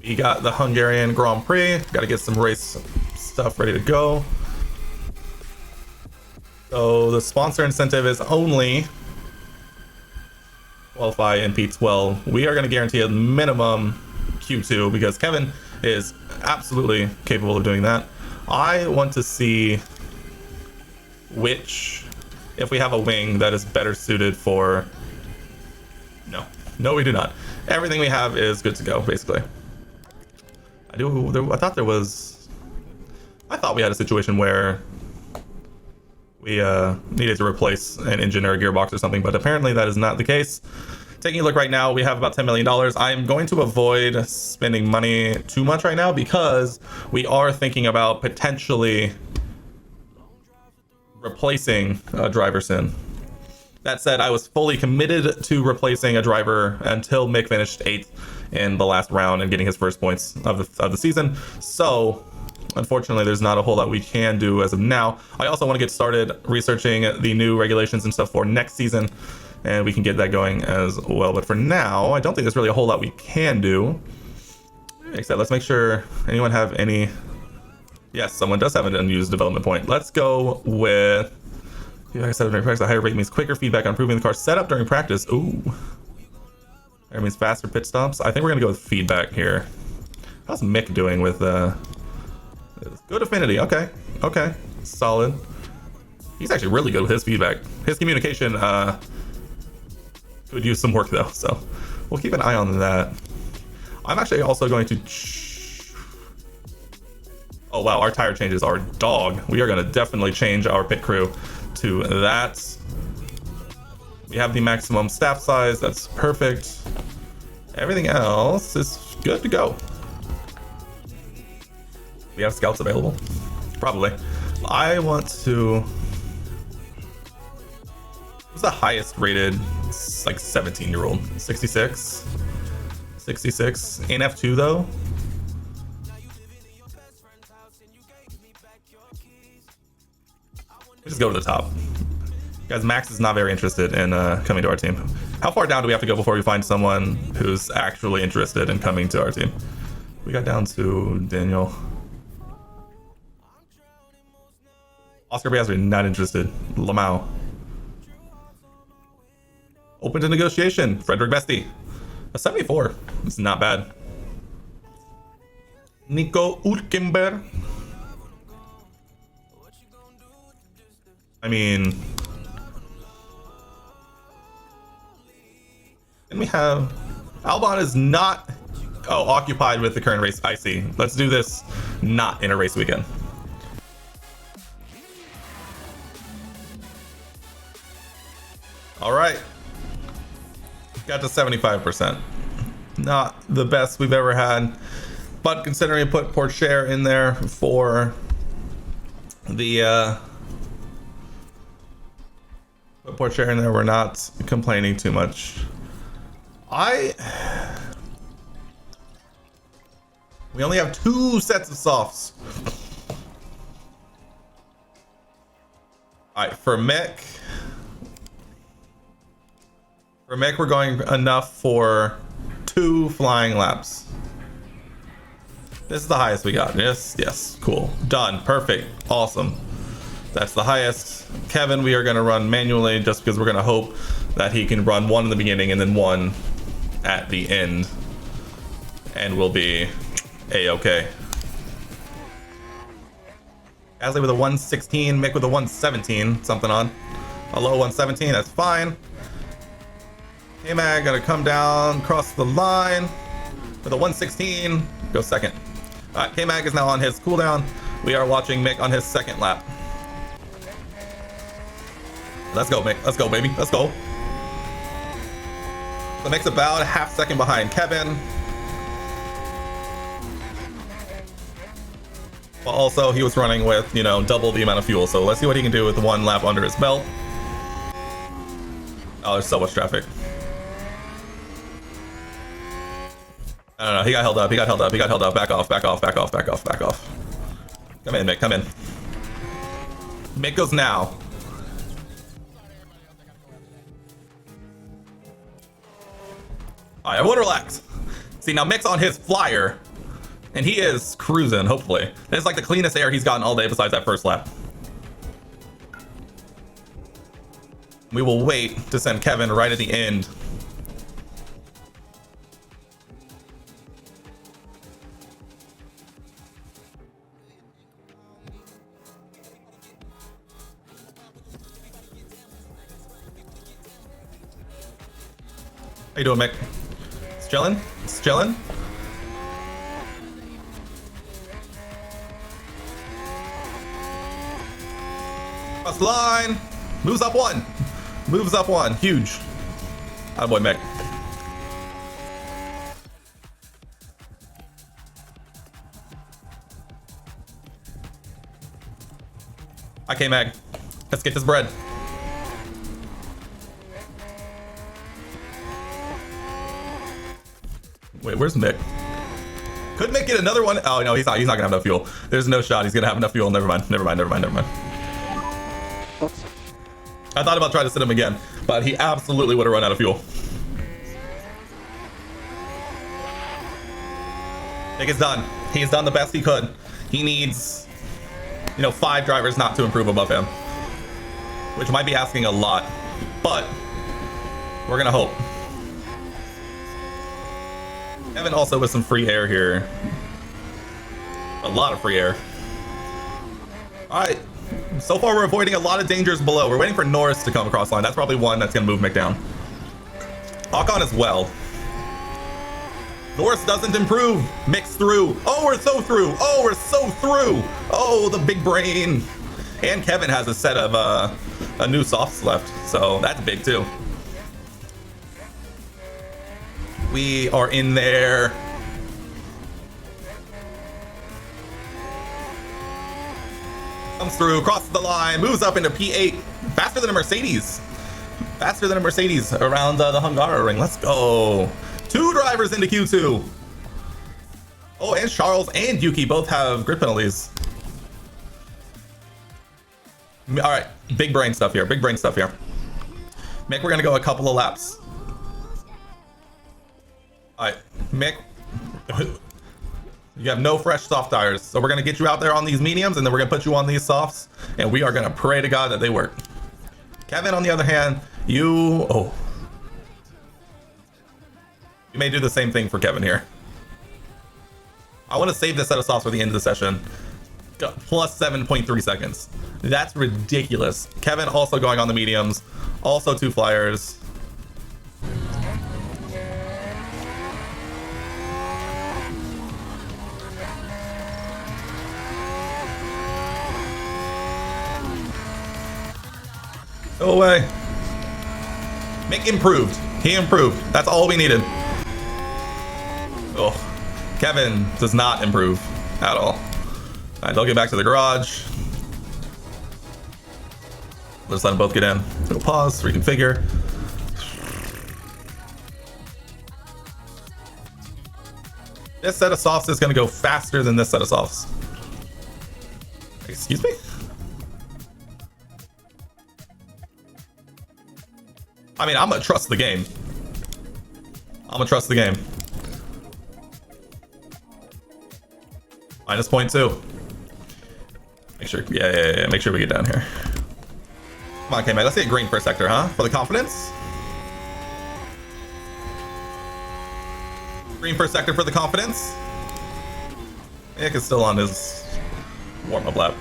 We got the Hungarian Grand Prix. Got to get some race stuff ready to go. So the sponsor incentive is only qualify in P12. We are going to guarantee a minimum Q2 because Kevin is absolutely capable of doing that. I want to see which, if we have a wing that is better suited for... No, we do not. Everything we have is good to go, basically. I thought we had a situation where we needed to replace an engine or a gearbox or something, but apparently that is not the case. Taking a look right now, we have about $10 million. I'm going to avoid spending money too much right now because we are thinking about potentially replacing a driver soon. That said, I was fully committed to replacing a driver until Mick finished 8th in the last round and getting his first points of the season. So unfortunately, there's not a whole lot we can do as of now. I also want to get started researching the new regulations and stuff for next season, and we can get that going as well. But for now, I don't think there's really a whole lot we can do. Except let's make sure anyone have any... Yes, someone does have an unused development point. Let's go with... Feedback setup during practice. A higher rate means quicker feedback on improving the car setup during practice. Ooh. That means faster pit stops. I think we're going to go with feedback here. How's Mick doing with... Good affinity. Okay. Okay. Solid. He's actually really good with his feedback. His communication could use some work though, so we'll keep an eye on that. I'm actually also going to... Oh wow, our tire changes are dog. We are going to definitely change our pit crew to that. We have the maximum staff size. That's perfect. Everything else is good to go. We have scouts available? Probably. I want to... Who's the highest rated, like 17-year-old? 66? 66? In F2 though? Just go to the top. Guys, Max is not very interested in coming to our team. How far down do we have to go before we find someone who's actually interested in coming to our team? We got down to Daniel. Oscar Piastri, not interested. Lamau. Open to negotiation. Frederick Besti. A 74. It's not bad. Nico Ulkember. I mean... And we have... Albon is not... Oh, occupied with the current race. I see. Let's do this not in a race weekend. All right. Got to 75%. Not the best we've ever had. But considering we put Porsche in there for the... Put Porsche in there, we're not complaining too much. We only have 2 sets of softs. Alright, for Mick, we're going enough for 2 flying laps. This is the highest we got. Yes, cool. Done. Perfect. Awesome. That's the highest. Kevin, we are going to run manually just because we're going to hope that he can run 1 in the beginning and then 1 at the end. And we'll be A-okay. Gasly with a 116, Mick with a 117, something on. A low 117, that's fine. K-Mag gonna come down, cross the line with a 116, go second. Alright, K-Mag is now on his cooldown. We are watching Mick on his second lap. Let's go, Mick. Let's go, baby. Let's go. So Mick's about a half second behind Kevin. But also, he was running with, you know, double the amount of fuel. So let's see what he can do with 1 lap under his belt. Oh, there's so much traffic. I don't know. He got held up. He got held up. He got held up. Back off. Back off. Back off. Back off. Back off. Come in, Mick. Come in. Mick goes now. All right, everyone relax. See, now Mick's on his flyer. And he is cruising, hopefully. It's like the cleanest air he's gotten all day besides that first lap. We will wait to send Kevin right at the end. How you doing, Mick? It's chilling? It's chilling? Cross the line. Moves up one. Moves up one. Huge. Attaboy, Mick. Okay, Meg. Let's get this bread. Wait, where's Mick? Could Mick get another one? Oh no, he's not gonna have enough fuel. There's no shot he's gonna have enough fuel. Never mind. I thought about trying to sit him again, but he absolutely would have run out of fuel. Mick is done. He has done the best he could. He needs, 5 drivers not to improve above him, which might be asking a lot, but we're gonna hope. Kevin also with some free air here. A lot of free air. All right. So far, we're avoiding a lot of dangers below. We're waiting for Norris to come across line. That's probably one that's going to move Mick down. Ocon as well. Norris doesn't improve. Mick's through. Oh, we're so through. Oh, we're so through. Oh, the big brain. And Kevin has a set of a new softs left. So that's big too. We are in there. Comes through, crosses the line, moves up into P8. Faster than a Mercedes. Faster than a Mercedes around the Hungary ring. Let's go. 2 drivers into Q2. Oh, and Charles and Yuki both have grid penalties. All right, big brain stuff here. Big brain stuff here. Mick, we're gonna go a couple of laps. All right, Mick, you have no fresh soft tires, so we're gonna get you out there on these mediums, and then we're gonna put you on these softs, and we are gonna pray to God that they work. Kevin, on the other hand, you may do the same thing for Kevin here. I want to save this set of softs for the end of the session. Plus 7.3 seconds. That's ridiculous. Kevin also going on the mediums, also 2 flyers. Go away. Mick improved. He improved. That's all we needed. Oh, Kevin does not improve at all. All right, they'll get back to the garage. Let's let them both get in. We'll pause, reconfigure. This set of softs is going to go faster than this set of softs. Excuse me? I mean, I'm gonna trust the game. Minus 0.2. Make sure, yeah. Make sure we get down here. Come on, K-Man. Let's get green first sector, huh? For the confidence. Green first sector for the confidence. Nick is still on his warm-up lap.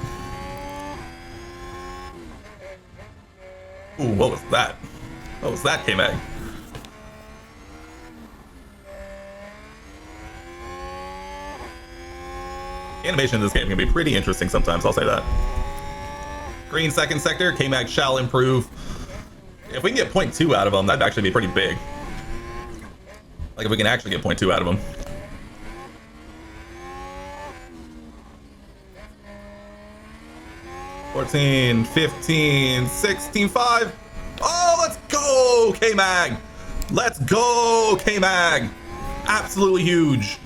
Ooh, what was that? What was that, K-Mag? Animation in this game can be pretty interesting sometimes, I'll say that. Green second sector, K-Mag shall improve. If we can get 0.2 out of him, that'd actually be pretty big. Like if we can actually get 0.2 out of him. $14, $15, $16, $5. Oh, let's go, K-Mag. Let's go, K-Mag. Absolutely huge.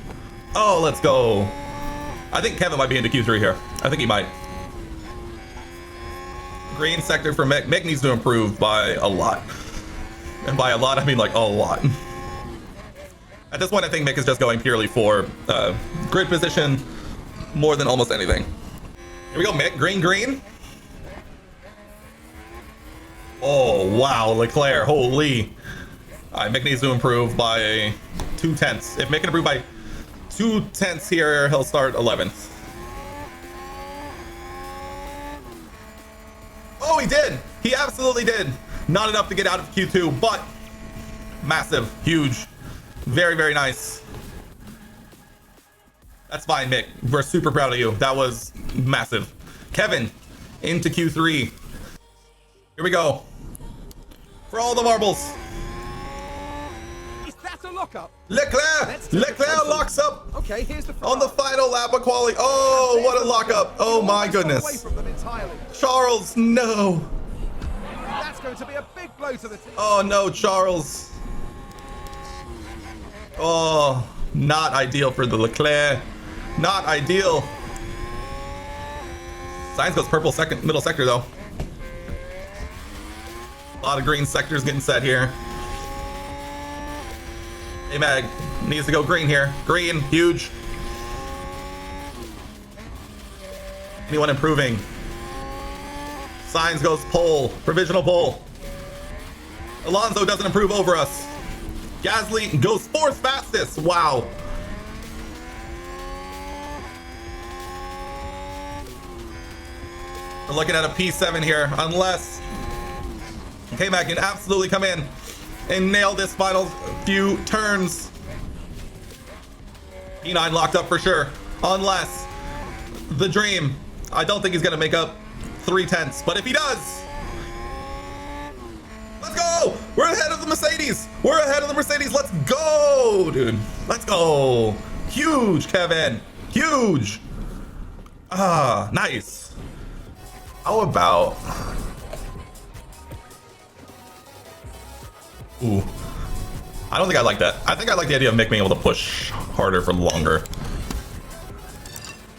Oh, let's go. I think Kevin might be into Q3 here. I think he might. Green sector for Mick. Mick needs to improve by a lot. And by a lot, I mean like a lot. At this point, I think Mick is just going purely for grid position more than almost anything. Here we go, Mick. Green, green. Oh, wow. Leclerc. Holy. All right, Mick needs to improve by 0.2. If Mick can improve by 0.2 here, he'll start 11th. Oh, he did. He absolutely did. Not enough to get out of Q2, but massive, huge, very, very nice. That's fine, Mick. We're super proud of you. That was massive. Kevin into Q3. Here we go. For all the marbles. Is that a lockup? Leclerc locks up. Okay, here's the on the final lap of quality. Oh, what a lockup. Oh my goodness. Charles, no. That's going to be a big blow to the team. Oh no, Charles. Oh, not ideal for the Leclerc. Not ideal. Sainz goes purple second, middle sector though. A lot of green sectors getting set here. A-Mag needs to go green here. Green, huge. Anyone improving? Sainz goes pole, provisional pole. Alonso doesn't improve over us. Gasly goes fourth fastest. Wow. We're looking at a P7 here, unless K-Mag can absolutely come in and nail this final few turns. P9 locked up for sure, unless the dream. I don't think he's gonna make up 0.3, but if he does, let's go. We're ahead of the Mercedes. We're ahead of the Mercedes. Let's go, dude. Let's go. Huge, Kevin. Huge. Ah, nice. How about? Ooh. I don't think I like that. I think I like the idea of Mick being able to push harder for longer.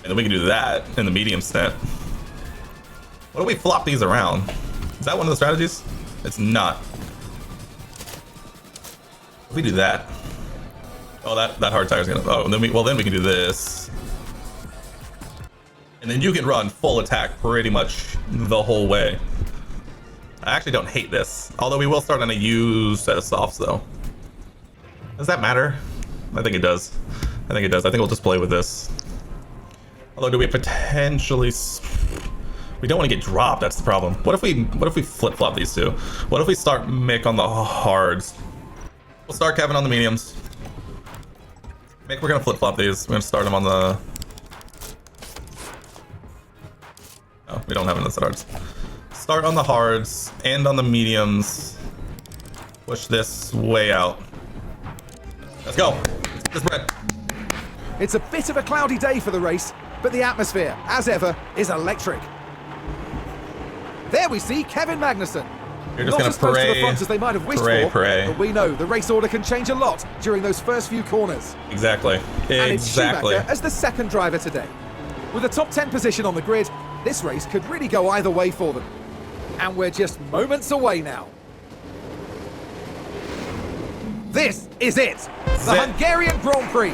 And then we can do that in the medium stint. What do we flop these around? Is that one of the strategies? It's not. If we do that. Oh, that hard tire's gonna. Oh, then we can do this. And then you can run full attack pretty much the whole way. I actually don't hate this. Although we will start on a used set of softs though. Does that matter? I think it does. I think it does. I think we'll just play with this. Although do we potentially... We don't want to get dropped, that's the problem. What if we flip-flop these two? What if we start Mick on the hards? We'll start Kevin on the mediums. Mick, we're gonna flip-flop these. We're gonna start him on the... No, we don't have enough hards. Start on the hards and on the mediums. Push this way out. Let's go. This red. It's a bit of a cloudy day for the race, but the atmosphere, as ever, is electric. There we see Kevin Magnussen. You're just Not as close to the front as they might have wished for, but we know the race order can change a lot during those first few corners. Exactly. And it's Schumacher as the second driver today. With a top 10 position on the grid, this race could really go either way for them. And we're just moments away now. This is it, the Hungarian Grand Prix.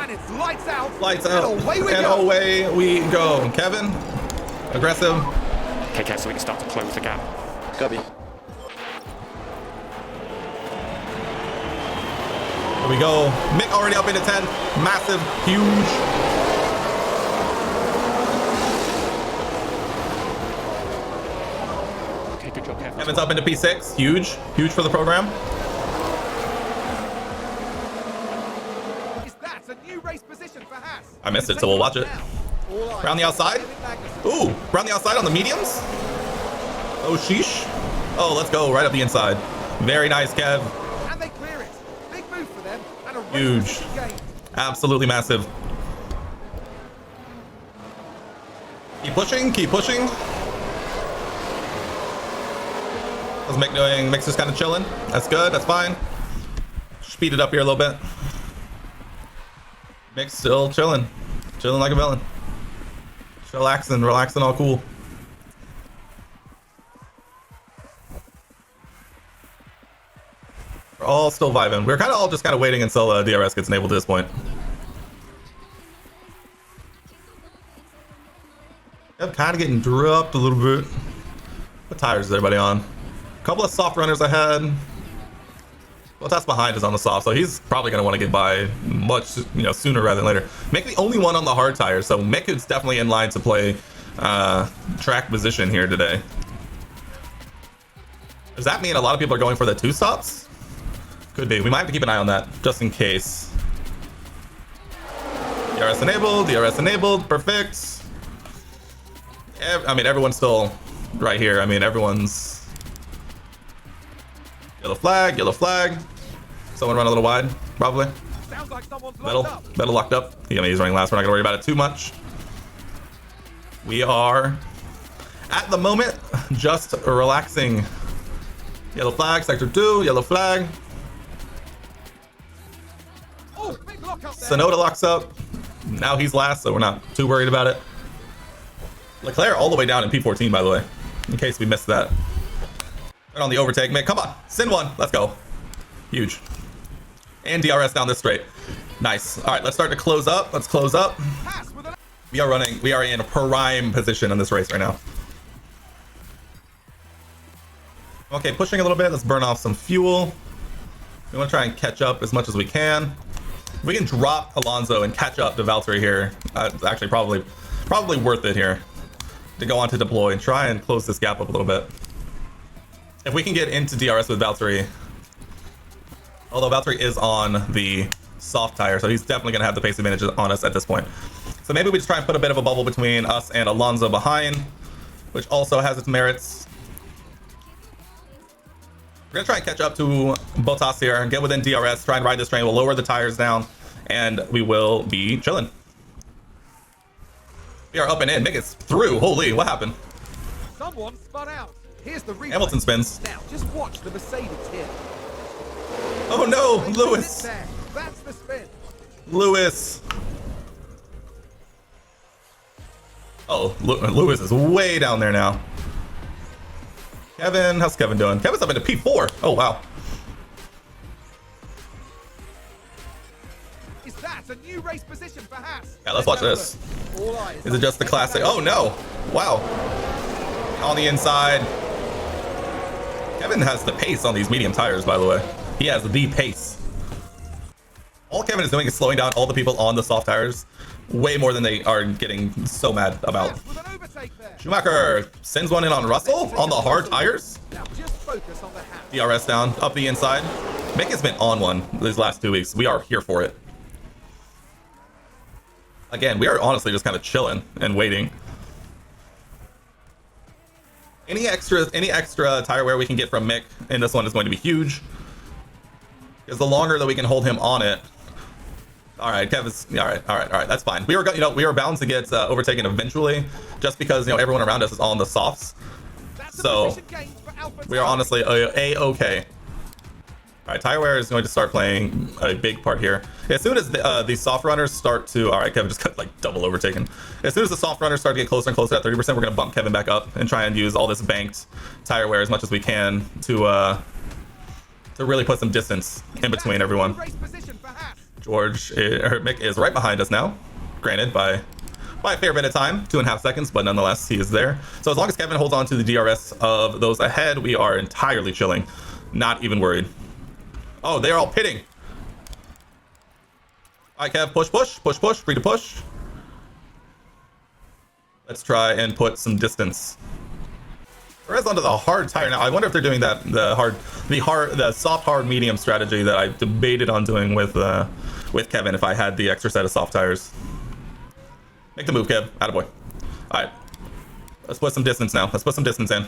And it's lights out. Lights out. And away we and go. Away we go. Kevin, aggressive. Okay, Kev, so we can start to close the gap. Copy. Here we go. Mick already up into 10. Massive, huge. Good job, Kev. Kevin's up into P6. Huge. Huge for the program. Is that a new race position for Haas? I missed it, so we'll watch it. Around the outside. Ooh, around the outside on the mediums. Oh, sheesh. Oh, let's go right up the inside. Very nice, Kev. And they clear it. Big move for them. And a race Huge. position gain. Absolutely massive. Keep pushing, keep pushing. How's Mick doing? Mick's just kind of chilling. That's good, that's fine. Speed it up here a little bit. Mick's still chilling. Chilling like a villain. Relaxing, relaxing, all cool. We're all still vibing. We're kind of all just kind of waiting until DRS gets enabled at this point. Yep, kind of getting dropped a little bit. What tires is everybody on? A couple of soft runners ahead. Well, that's behind is on the soft, so he's probably going to want to get by much, sooner rather than later. Mick the only one on the hard tires, so Mick is definitely in line to play track position here today. Does that mean a lot of people are going for the 2 stops? Could be. We might have to keep an eye on that, just in case. DRS enabled, perfect. I mean, everyone's still right here. I mean, everyone's... Yellow flag. Someone run a little wide, probably. Sounds like someone's Metal locked up. Yeah, I mean, he's running last. We're not gonna worry about it too much. We are, at the moment, just relaxing. Yellow flag, sector 2, yellow flag. Oh, big lock up there. Sonoda locks up. Now he's last, so we're not too worried about it. Leclerc all the way down in P14, by the way, in case we missed that. Right on the overtake, Mick. Come on, Sin 1. Let's go. Huge. And DRS down this straight. Nice. All right, let's start to close up. Let's close up. We are in a prime position in this race right now. Okay, pushing a little bit. Let's burn off some fuel. We want to try and catch up as much as we can. If we can drop Alonso and catch up to Valtteri here, it's actually probably worth it here to go on to deploy and try and close this gap up a little bit. If we can get into DRS with Valtteri, although Valtteri is on the soft tire, so he's definitely going to have the pace advantage on us at this point. So maybe we just try and put a bit of a bubble between us and Alonso behind, which also has its merits. We're going to try and catch up to Bottas here and get within DRS, try and ride this train. We'll lower the tires down, and we will be chilling. We are up and in. Mick is through. Holy, what happened? Someone spun out. Here's the replay. Hamilton spins. Now, just watch the Mercedes here. Oh no, Lewis. That's the spin. Lewis. Oh, Lewis is way down there now. Kevin, how's Kevin doing? Kevin's up into P4. Oh, wow. Is that a new race position for Haas? Yeah, let's watch this. Is it just the classic? Oh, no. Wow. On the inside. Kevin has the pace on these medium tires, by the way. He has the pace. All Kevin is doing is slowing down all the people on the soft tires way more than they are getting so mad about. Schumacher sends one in on Russell on the hard tires. DRS down, up the inside. Mick has been on one these last 2 weeks. We are here for it. Again, we are honestly just kind of chilling and waiting. Any extra tire wear we can get from Mick in this one is going to be huge. Because the longer that we can hold him on it. All right, Kevin's all right. That's fine. We were bound to get overtaken eventually, just because everyone around us is on the softs. So we are honestly a-okay. All right, tire wear is going to start playing a big part here. As soon as the soft runners start to, all right, Kevin just got like double overtaken. As soon as the soft runners start to get closer and closer at 30%, we're going to bump Kevin back up and try and use all this banked tire wear as much as we can to really put some distance in between everyone. Mick is right behind us now, granted by a fair bit of time, 2.5 seconds, but nonetheless he is there. So as long as Kevin holds on to the DRS of those ahead, we are entirely chilling, not even worried. Oh, they're all pitting. All right, Kev, push, free to push. Let's try and put some distance. Whereas onto the hard tire now. I wonder if they're doing that the soft hard medium strategy that I debated on doing with Kevin if I had the extra set of soft tires. Make the move, Kev. Attaboy. All right, let's put some distance now. Let's put some distance in.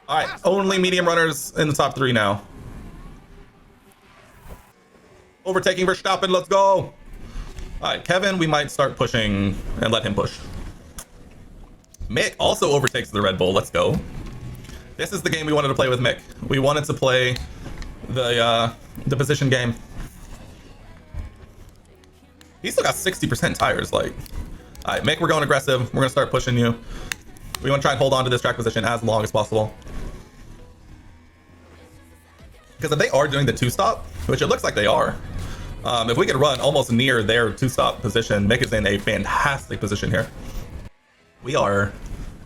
All right, only medium runners in the top 3 now. Overtaking Verstappen. Let's go. All right, Kevin, we might start pushing and let him push. Mick also overtakes the Red Bull. Let's go. This is the game we wanted to play with Mick. We wanted to play the position game. He's still got 60% tires. Like, all right, Mick, we're going aggressive. We're gonna start pushing you. We want to try and hold on to this track position as long as possible. Because if they are doing the 2-stop, which it looks like they are, if we could run almost near their 2-stop position, Mick is in a fantastic position here. We are,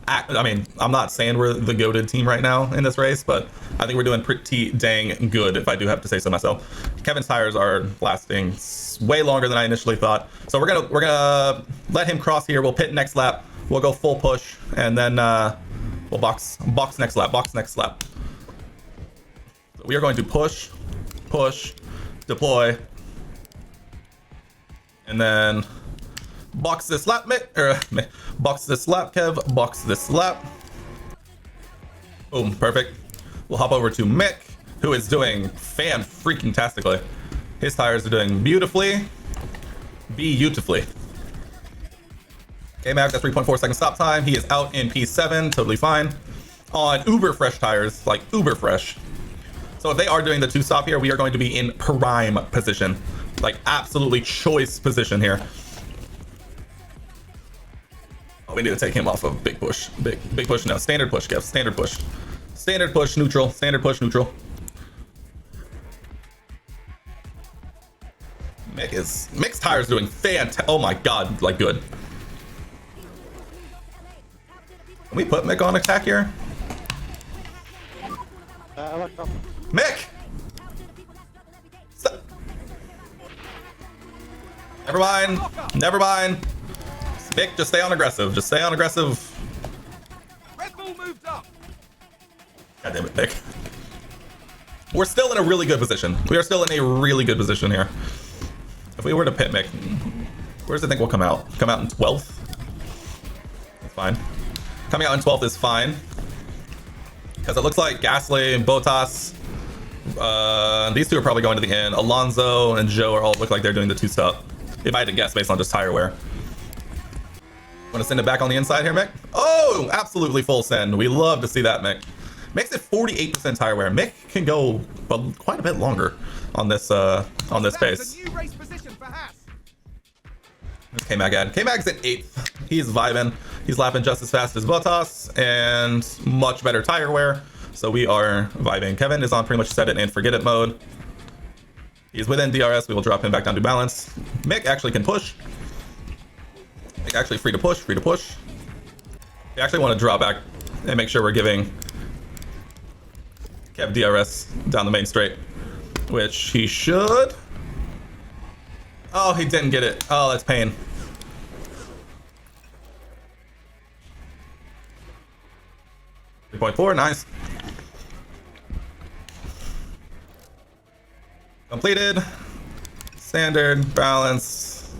I mean, I'm not saying we're the goated team right now in this race, but I think we're doing pretty dang good, if I do have to say so myself. Kevin's tires are lasting way longer than I initially thought, so we're gonna let him cross here. We'll pit next lap. We'll go full push, and then we'll box next lap. So we are going to push, deploy, and then box this lap, box this lap, Kev, box this lap. Boom, perfect. We'll hop over to Mick, who is doing fan-freaking-tastically. His tires are doing beautifully. Beautifully. Okay, Mac, that's 3.4 second stop time. He is out in P7, totally fine. On uber fresh tires, like uber fresh. So if they are doing the 2-stop here, we are going to be in prime position. Like absolutely choice position here. Oh, we need to take him off of big push. Big push, no, standard push, Kev, standard push. Standard push, neutral, standard push, neutral. Mick's tires doing fantastic. Oh my god, like good. Can we put Mick on attack here? Mick! Stop. Never mind. Never mind. Mick, just stay on aggressive. Just stay on aggressive. Red Bull moved up. God damn it, Mick. We're still in a really good position. We are still in a really good position here. If we were to pit Mick, where does it think we'll come out? Come out in 12th? That's fine. Coming out in 12th is fine. Because it looks like Gasly and Bottas, these two are probably going to the end. Alonso and Joe are all look like they're doing the 2-stop. If I had to guess based on just tire wear. Want to send it back on the inside here, Mick? Oh, absolutely full send. We love to see that, Mick. Makes it 48% tire wear. Mick can go quite a bit longer on this pace. A new race position for Haas. K-Mag at. K-Mag's in 8th. He's vibing. He's lapping just as fast as Bottas and much better tire wear. So we are vibing. Kevin is on pretty much set it and forget it mode. He's within DRS. We will drop him back down to balance. Mick actually can push. Mick actually free to push. We actually want to drop back and make sure we're giving Kev DRS down the main straight, which he should. Oh, he didn't get it. Oh, that's pain. .4, nice. Completed. Standard, balance,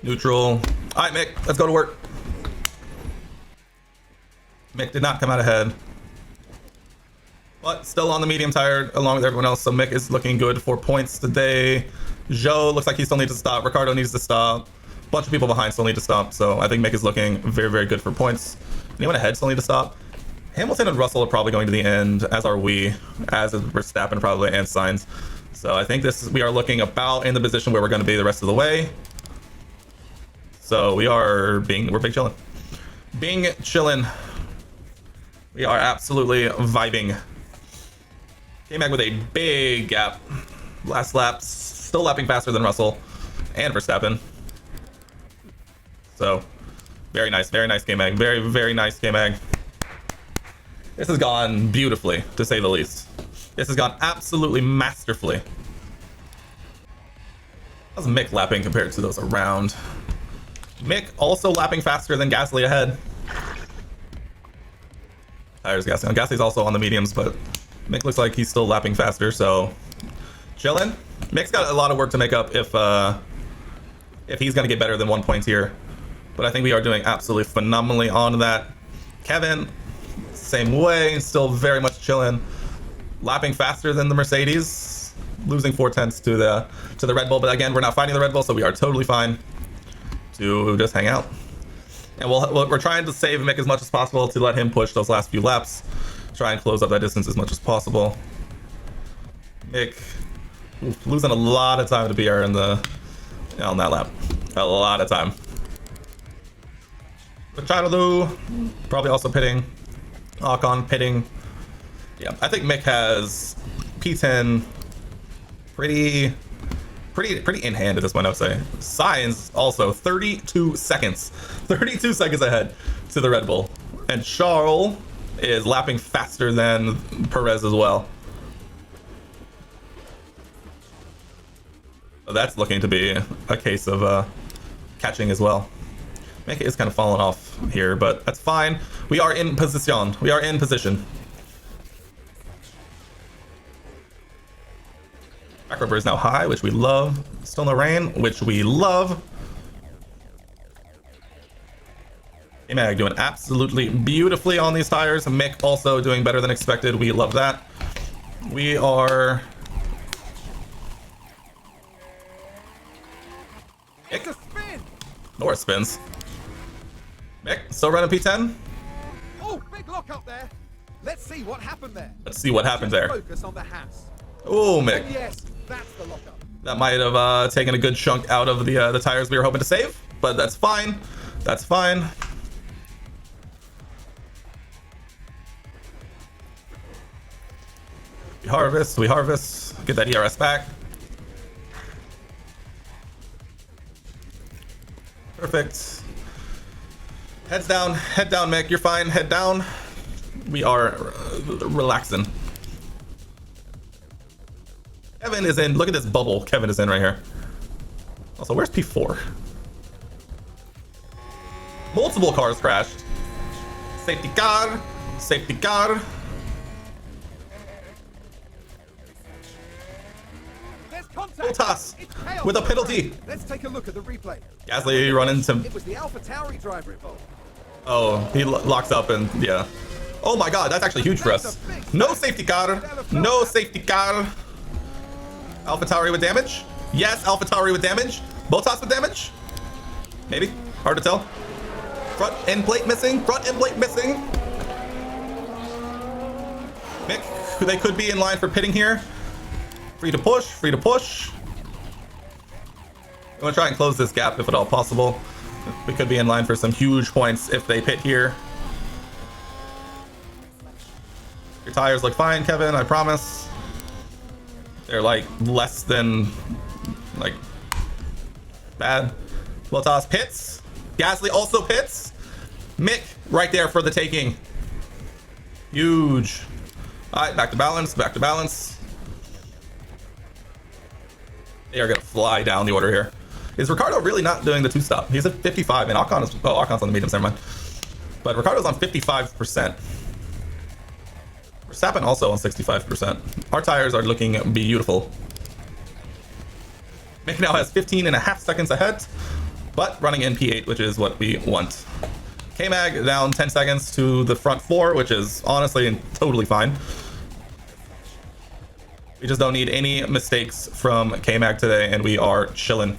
neutral. All right, Mick, let's go to work. Mick did not come out ahead, but still on the medium tire along with everyone else. So Mick is looking good for points today. Joe looks like he still needs to stop. Ricardo needs to stop. A bunch of people behind still need to stop. So I think Mick is looking very, very good for points. Anyone ahead still need to stop. Hamilton and Russell are probably going to the end, as are we, as is Verstappen probably, and Sainz. So I think we are looking about in the position where we're going to be the rest of the way. So we're big chillin'. Being chillin'. We are absolutely vibing. Came back with a big gap. Last lap, still lapping faster than Russell and Verstappen. So very nice K-Mag. Very, very nice K-Mag. This has gone beautifully, to say the least. This has gone absolutely masterfully. How's Mick lapping compared to those around? Mick also lapping faster than Gasly ahead. Tires Gasly. Gasly's also on the mediums, but Mick looks like he's still lapping faster, so chillin'. Mick's got a lot of work to make up if he's gonna get better than 1 point here. But I think we are doing absolutely phenomenally on that. Kevin, same way, still very much chilling, lapping faster than the Mercedes, losing 4/10 to the Red Bull. But again, we're not fighting the Red Bull, so we are totally fine to just hang out. And we're trying to save Mick as much as possible to let him push those last few laps, try and close up that distance as much as possible. Mick losing a lot of time to BR on that lap, a lot of time. But Chadalu probably also pitting. Ocon pitting. Yeah, I think Mick has P10 pretty in hand at this point, I would say. Sainz also 32 seconds ahead to the Red Bull, and Charles is lapping faster than Perez as well. So that's looking to be a case of catching as well. Mick is kind of falling off here, but that's fine. We are in position. We are in position. Back rubber is now high, which we love. Still no rain, which we love. Mag doing absolutely beautifully on these tires. Mick also doing better than expected. We love that. We are... It's a spin. Norris spins. Mick still running P10. Oh, big lock up there. Let's see what happened there. Let's see what happened there. Focus on the Haas. Oh, Mick. And yes, that's the lock up. That might have taken a good chunk out of the tires we were hoping to save, but that's fine. That's fine. We harvest, get that ERS back. Perfect. Head down, Mick. You're fine. Head down. We are relaxing. Kevin is in. Look at this bubble Kevin is in right here. Also, where's P4? Multiple cars crashed. Safety car. Safety car. Toss with a penalty. Let's take a look at the replay. Gasly running to. It was the Alpha Tauri driver involved. Oh, he locks up and yeah. Oh my God, that's actually huge for us. No safety car. No safety car. AlphaTauri with damage. Yes, AlphaTauri with damage. Bottas with damage. Maybe. Hard to tell. Front end plate missing. Front end plate missing. Mick, they could be in line for pitting here. Free to push. Free to push. I'm gonna try and close this gap if at all possible. We could be in line for some huge points if they pit here. Your tires look fine, Kevin, I promise. They're like less than like bad. Bottas pits. Gasly also pits. Mick right there for the taking. Huge. All right, back to balance, back to balance. They are gonna fly down the order here. Is Ricardo really not doing the two-stop? He's at 55, and Ocon's on the mediums, never mind. But Ricardo's on 55%. Verstappen also on 65%. Our tires are looking beautiful. Mick now has 15.5 seconds ahead, but running in P8, which is what we want. K-Mag down 10 seconds to the front four, which is honestly totally fine. We just don't need any mistakes from K-Mag today, and we are chilling.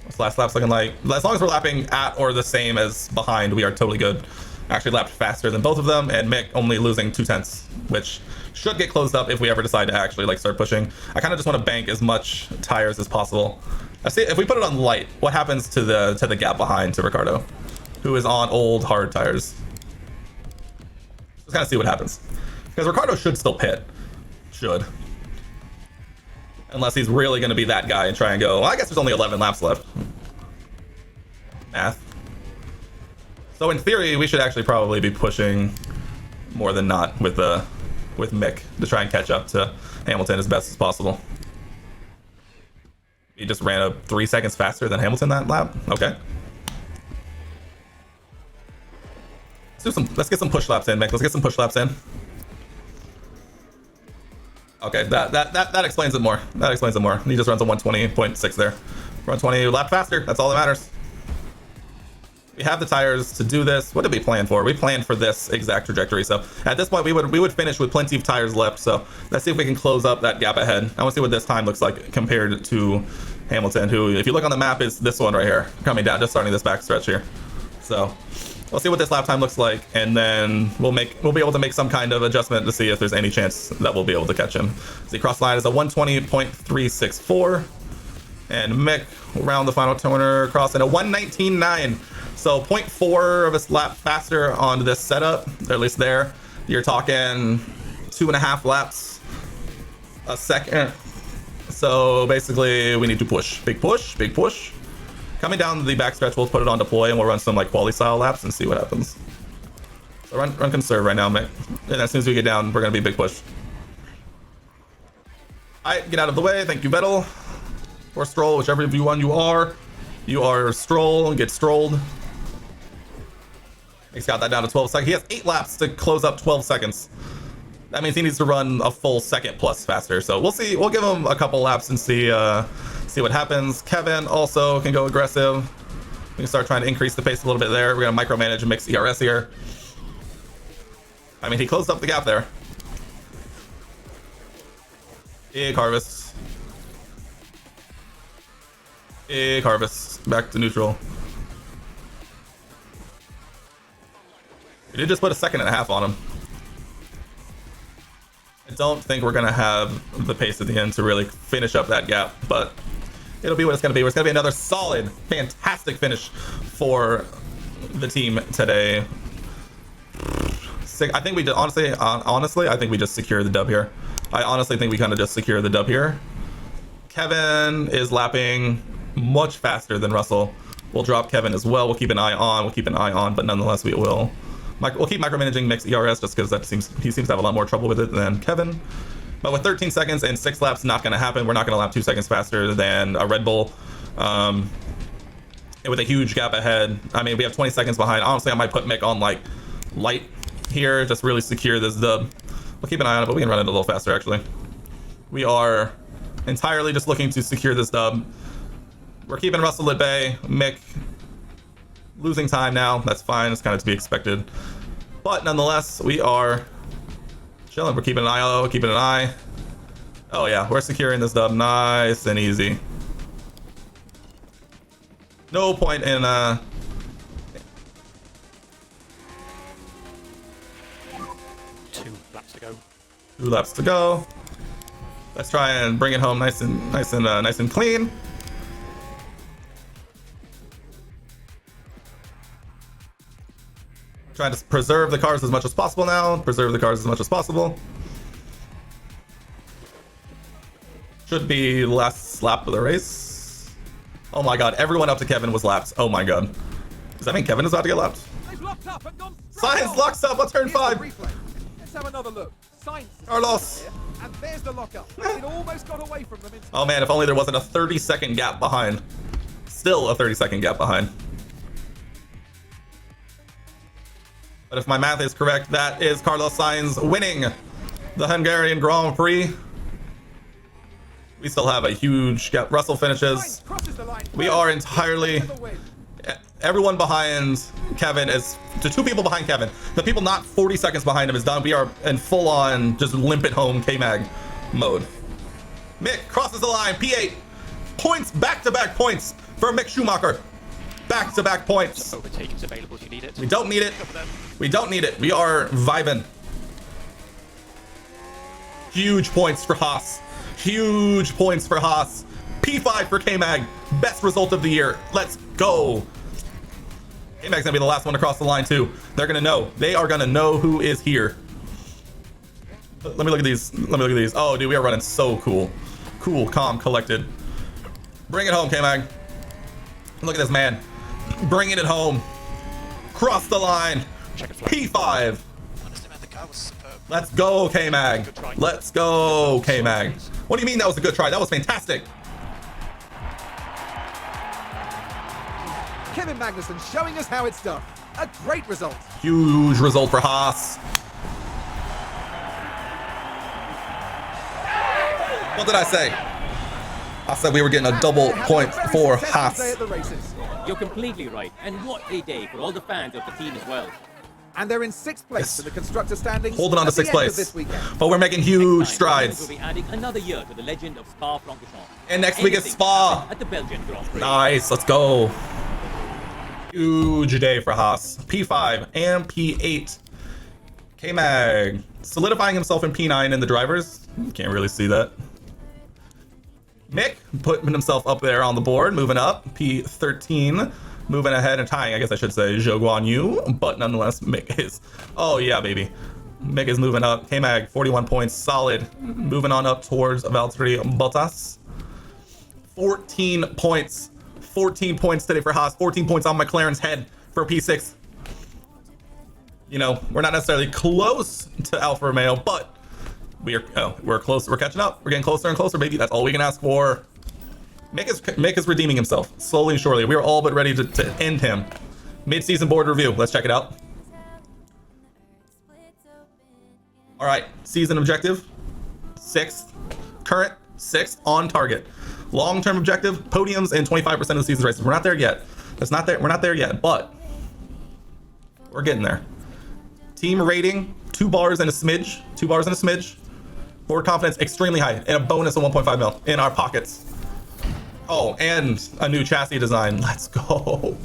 What's last lap's looking like? As long as we're lapping at or the same as behind, we are totally good. Actually lapped faster than both of them, and Mick only losing 2/10, which should get closed up if we ever decide to actually like start pushing. I kind of just want to bank as much tires as possible. I see if we put it on light, what happens to the gap behind to Ricardo, who is on old hard tires? Just kind of see what happens, because Ricardo should still pit. Should. Unless he's really going to be that guy and try and go, well, I guess there's only 11 laps left. Math. So in theory, we should actually probably be pushing more than not with Mick to try and catch up to Hamilton as best as possible. He just ran up 3 seconds faster than Hamilton that lap. Okay. Let's get some push laps in, Mick. Let's get some push laps in. Okay, that explains it more. That explains it more. He just runs a 120.6 there. 120 lap faster. That's all that matters. We have the tires to do this. What did we plan for? We planned for this exact trajectory. So at this point, we would finish with plenty of tires left. So let's see if we can close up that gap ahead. I want to see what this time looks like compared to Hamilton, who, if you look on the map, is this one right here, coming down, just starting this back stretch here. So we'll see what this lap time looks like, and then we'll be able to make some kind of adjustment to see if there's any chance that we'll be able to catch him. See, cross line is a 120.364, and Mick around the final corner crossing a 119.9. So 0.4 of a lap faster on this setup, or at least there. You're talking 2.5 laps a second. So basically we need to push. Big push, big push. Coming down the backstretch, we'll put it on deploy and we'll run some like quality style laps and see what happens. So run conserve right now, Mick. And as soon as we get down, we're gonna be big push. Alright, get out of the way. Thank you, Vettel. Or Stroll, whichever one you are. You are Stroll and get strolled. He's got that down to 12 seconds. He has 8 laps to close up 12 seconds. That means he needs to run a full second plus faster. So we'll see. We'll give him a couple laps and see what happens. Kevin also can go aggressive. We can start trying to increase the pace a little bit there. We're gonna micromanage and mix ERS here. I mean, he closed up the gap there. Big harvest. Big harvest. Back to neutral. We did just put a second and a half on him. I don't think we're gonna have the pace at the end to really finish up that gap, but it'll be what it's gonna be. It's gonna be another solid, fantastic finish for the team today. I think we did, honestly, I think we just secured the dub here. I honestly think we kind of just secure the dub here. Kevin is lapping much faster than Russell. We'll drop Kevin as well. We'll keep an eye on, but nonetheless we will. We'll keep micromanaging Mick's ERS just because he seems to have a lot more trouble with it than Kevin. But with 13 seconds and 6 laps, not going to happen. We're not going to lap 2 seconds faster than a Red Bull. With a huge gap ahead. I mean, we have 20 seconds behind. Honestly, I might put Mick on like light here, just really secure this dub. We'll keep an eye on it, but we can run it a little faster actually. We are entirely just looking to secure this dub. We're keeping Russell at bay. Mick losing time now. That's fine. It's kind of to be expected. But nonetheless, we are chilling. We're keeping an eye out. Keeping an eye. Oh yeah, we're securing this dub nice and easy. No point in 2 laps to go. 2 laps to go. Let's try and bring it home nice and clean. Trying to preserve the cars as much as possible now. Preserve the cars as much as possible. Should be last lap of the race. Oh my god, everyone up to Kevin was lapped. Oh my god. Does that mean Kevin is about to get lapped? Sainz locks up on turn 5. Let's have another look. Sainz. Carlos. And there's the lockup. It almost got away from them. Oh man, if only there wasn't a 30-second gap behind. Still a 30-second gap behind. But if my math is correct, that is Carlos Sainz winning the Hungarian Grand Prix. We still have a huge gap. Russell finishes. We are entirely... Everyone behind Kevin is... The 2 people behind Kevin. The people not 40 seconds behind him is done. We are in full-on just limp it home K-Mag mode. Mick crosses the line. P8. Points, back-to-back points for Mick Schumacher. Back-to-back points. Overtaking's available if you need it. We don't need it. We don't need it. We are vibing. Huge points for Haas. Huge points for Haas. P5 for K-Mag. Best result of the year. Let's go. K-Mag's gonna be the last one to cross the line too. They're gonna know. They are gonna know who is here. Let me look at these. Let me look at these. Oh, dude, we are running so cool. Cool, calm, collected. Bring it home, K-Mag. Look at this man. Bringing it home. Cross the line. P5. Let's go, K-Mag. Let's go, K-Mag. What do you mean that was a good try? That was fantastic. Kevin Magnussen showing us how it's done. A great result. Huge result for Haas. What did I say? I said we were getting a double point for Haas. You're completely right. And what a day for all the fans of the team as well. And they're in 6th place in the constructor standings. Holding on to 6th place. But we're making huge strides. We'll be adding another year to the legend of Spa-Francorchamps. And next week is Spa. At the Belgian Grand Prix. Nice, let's go. Huge day for Haas. P5 and P8. K-Mag solidifying himself in P9 in the drivers. Can't really see that. Mick putting himself up there on the board, moving up. P13, moving ahead and tying, I guess I should say, Zhou Guan Yu. But nonetheless, Mick is... Oh, yeah, baby. Mick is moving up. K-Mag, 41 points, solid. Moving on up towards Valtteri Bottas. 14 points. 14 points today for Haas. 14 points on McLaren's head for P6. You know, we're not necessarily close to Alpha Romeo, but we're close. We're catching up. We're getting closer and closer, baby. That's all we can ask for. Mick is redeeming himself slowly and surely. We are all but ready to end him. Mid-season board review. Let's check it out. All right, season objective, 6th. Current, 6th on target. Long-term objective, podiums in 25% of the season races. We're not there yet. That's not there. We're not there yet, but we're getting there. Team rating, 2 bars and a smidge. 2 bars and a smidge. Board confidence, extremely high, and a bonus of 1.5 mil in our pockets. Oh, and a new chassis design. Let's go.